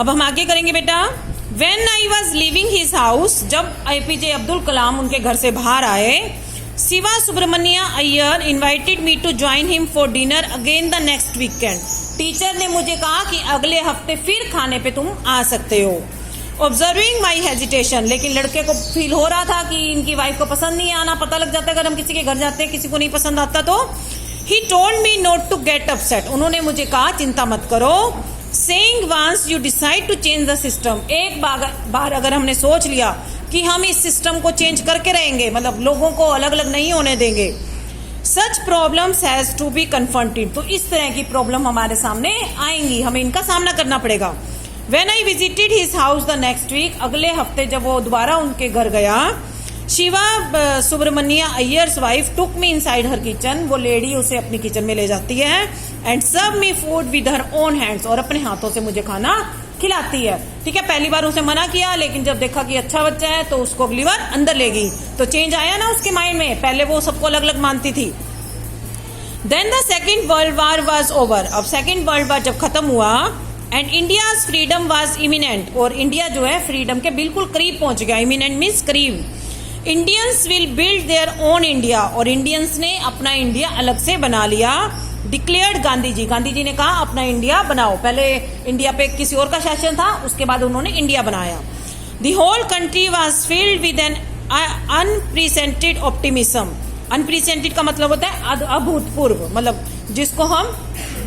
अब हम आगे करेंगे बेटा। When I was leaving his house, जब APJ अब्दुल कलाम उनके घर से बाहर आए, Shiva Subramanya Iyer invited me to join him for dinner again the next weekend. Teacher ने मुझे कहा कि अगले हफ्ते फिर खाने पे तुम आ सकते हो। ऑब्जर्विंग माई हेजिटेशन, लेकिन लड़के को फील हो रहा था कि इनकी वाइफ को पसंद नहीं आना, पता लग जाता है अगर हम किसी के घर जाते हैं किसी को नहीं पसंद आता तो। He told me not to get upset, उन्होंने मुझे कहा चिंता मत करो। Saying once you decide to change the system, एक बार अगर हमने सोच लिया कि हम इस सिस्टम को चेंज करके रहेंगे, मतलब लोगों को अलग अलग नहीं होने देंगे, such problems has to be confronted, तो इस तरह की प्रॉब्लम हमारे सामने आएंगी, हमें इनका सामना करना पड़ेगा। When I visited his house the next week, अगले हफ्ते जब वो दोबारा उनके घर गया, Shiva Subramanya Iyer's wife took me inside her kitchen, वो लेडी उसे अपनी किचन में ले जाती है, and serve me food with her own hands, और अपने हाथों से मुझे खाना खिलाती है। ठीक है, पहली बार उसे मना किया, लेकिन जब देखा कि अच्छा बच्चा है तो उसको अगली बार अंदर ले गई, तो चेंज आया ना उसके माइंड में, पहले वो सबको अलग अलग मानती थी। Then the second world war was over, अब सेकेंड वर्ल्ड वार जब खत्म हुआ, and India's freedom was imminent, और इंडिया जो है फ्रीडम के बिल्कुल करीब पहुंच गया, इमिनेंट मीन्स करीब। Indians will build their own India, और इंडियंस ने अपना इंडिया अलग से बना लिया। डिक्लेयर्ड गांधी जी ने कहा अपना इंडिया बनाओ, पहले इंडिया पे किसी और का शासन था, उसके बाद उन्होंने इंडिया बनाया। The whole country was filled with an unprecedented optimism, unprecedented का मतलब होता है अभूतपूर्व, मतलब जिसको हम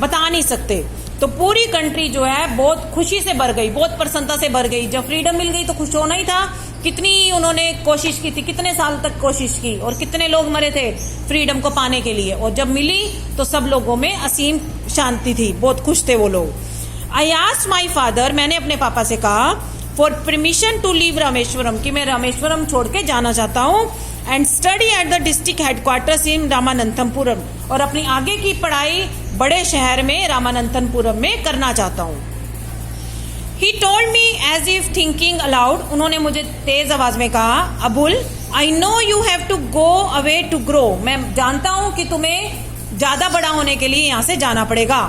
बता नहीं सकते। तो पूरी कंट्री जो है बहुत खुशी से भर गई, बहुत प्रसन्नता से भर गई। जब फ्रीडम मिल गई तो खुश होना ही था, कितनी उन्होंने कोशिश की थी, कितने साल तक कोशिश की, और कितने लोग मरे थे फ्रीडम को पाने के लिए, और जब मिली तो सब लोगों में असीम शांति थी, बहुत खुश थे वो लोग। आई आस्क्ड माई फादर, मैंने अपने पापा से कहा, for permission to leave Rameswaram, कि मैं रामेश्वरम छोड़ के जाना चाहता हूँ, and study at the district headquarters in Ramanathapuram, और अपनी आगे की पढ़ाई बड़े शहर में रामानंथपुरम में करना चाहता हूँ। He told me as if thinking aloud, उन्होंने मुझे तेज आवाज में कहा, Abul, I know you have to go away to grow, मैं जानता हूँ कि तुम्हें ज्यादा बड़ा होने के लिए यहाँ से जाना पड़ेगा।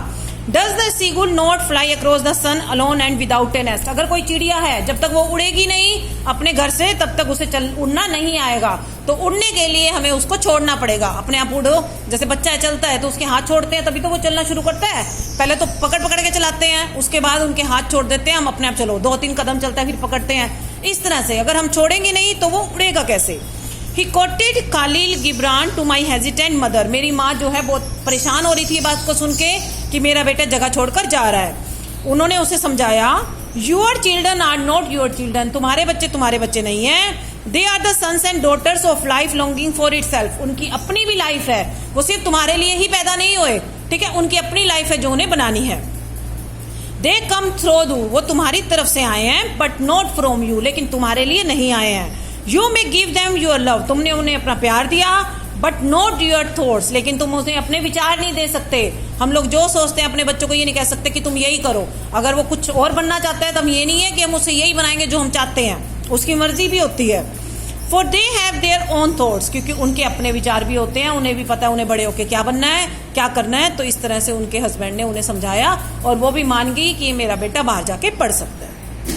Does the seagull not fly across the sun alone and without a nest, अगर कोई चिड़िया है जब तक वो उड़ेगी नहीं अपने घर से तब तक उसे उड़ना नहीं आएगा, तो उड़ने के लिए हमें उसको छोड़ना पड़ेगा। अपने आप उड़ो, जैसे बच्चा चलता है तो उसके हाथ छोड़ते हैं तभी तो वो चलना शुरू करता है, पहले तो पकड़ पकड़ के चलाते हैं, उसके बाद उनके हाथ छोड़ देते हैं, हम अपने आप चलो, 2-3 कदम चलता है फिर पकड़ते हैं। इस तरह से अगर हम छोड़ेंगे नहीं तो वो उड़ेगा कैसे। He quoted Khalil Gibran to my hesitant mother, मेरी माँ जो है बहुत परेशान हो रही थी बात को सुन के कि मेरा बेटा जगह छोड़कर जा रहा है। उन्होंने उसे समझाया, Your children are not your children, तुम्हारे बच्चे नहीं हैं। They are the sons and daughters of life longing for itself, उनकी अपनी भी लाइफ है, वो सिर्फ तुम्हारे लिए ही पैदा नहीं हुए, ठीक है, उनकी अपनी लाइफ है जो उन्हें बनानी है। They come through you, वो तुम्हारी तरफ से आए हैं, but not from you, लेकिन तुम्हारे लिए नहीं आए हैं। You may give them your love, तुमने उन्हें अपना प्यार दिया, but not your thoughts, लेकिन तुम उन्हें अपने विचार नहीं दे सकते। हम लोग जो सोचते हैं अपने बच्चों को ये नहीं कह सकते कि तुम यही करो, अगर वो कुछ और बनना चाहता है तो हम ये नहीं है कि हम उसे यही बनाएंगे जो हम चाहते हैं, उसकी मर्जी भी होती है। For they have their own thoughts, क्योंकि उनके अपने विचार भी होते हैं, उन्हें भी पता है उन्हें बड़े होके क्या बनना है, क्या करना है। तो इस तरह से उनके हस्बैंड ने उन्हें समझाया और वो भी मान गई कि मेरा बेटा बाहर जाके पढ़ सकता है।